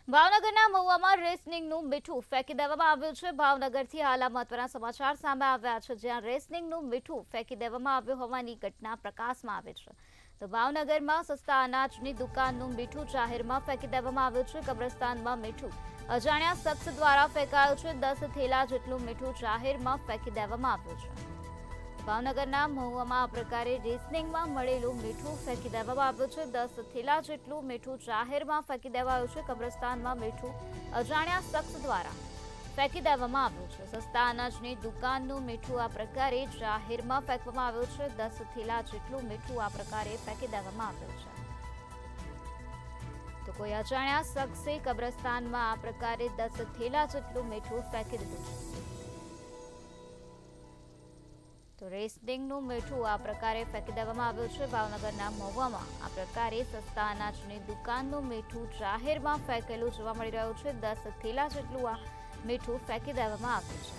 ભાવનગરના મહુવામાં રેસનિંગનું મીઠું ફેંકી દેવામાં આવ્યું છે। ભાવનગરથી હાલ મહત્વના સમાચાર સામે આવ્યા છે, જ્યાં રેસનિંગનું મીઠું ફેંકી દેવામાં આવ્યું હોવાની ઘટના પ્રકાશમાં આવે છે। તો ભાવનગરમાં સસ્તા અનાજની દુકાનનું મીઠું જાહેરમાં ફેંકી દેવામાં આવ્યું છે। કબ્રસ્તાનમાં મીઠું અજાણ્યા શખ્સ દ્વારા ફેંકાયું છે। 10 થેલા જેટલું મીઠું જાહેરમાં ફેંકી દેવામાં આવ્યું છે। ભાવનગરના મહુવામાં આ પ્રકારે રેસનિંગમાં મળેલું મીઠું ફેંકી દેવામાં આવ્યું છે। 10 થેલા જેટલું મીઠું જાહેરમાં ફેંકી દેવાયું છે। કબ્રસ્તાનમાં મીઠું અજાણ્યા શખ્સ દ્વારા ફેંકી દેવામાં આવ્યું છે। સસ્તા અનાજની દુકાનનું મીઠું આ પ્રકારે જાહેરમાં ફેંકવામાં આવ્યું છે। 10 થેલા જેટલું મીઠું આ પ્રકારે ફેંકી દેવામાં આવ્યું છે। તો કોઈ અજાણ્યા શખ્સે કબ્રસ્તાનમાં આ પ્રકારે 10 થેલા જેટલું મીઠું ફેંકી દીધું છે। તો રેસનિંગનું મીઠું આ પ્રકારે ફેંકી દેવામાં આવ્યું છે। ભાવનગરના મહુવામાં આ પ્રકારે સસ્તા અનાજની દુકાનનું મીઠું જાહેરમાં ફેંકેલું જોવા મળી રહ્યું છે। 10 થેલા જેટલું આ મીઠું ફેંકી દેવામાં આવ્યું છે।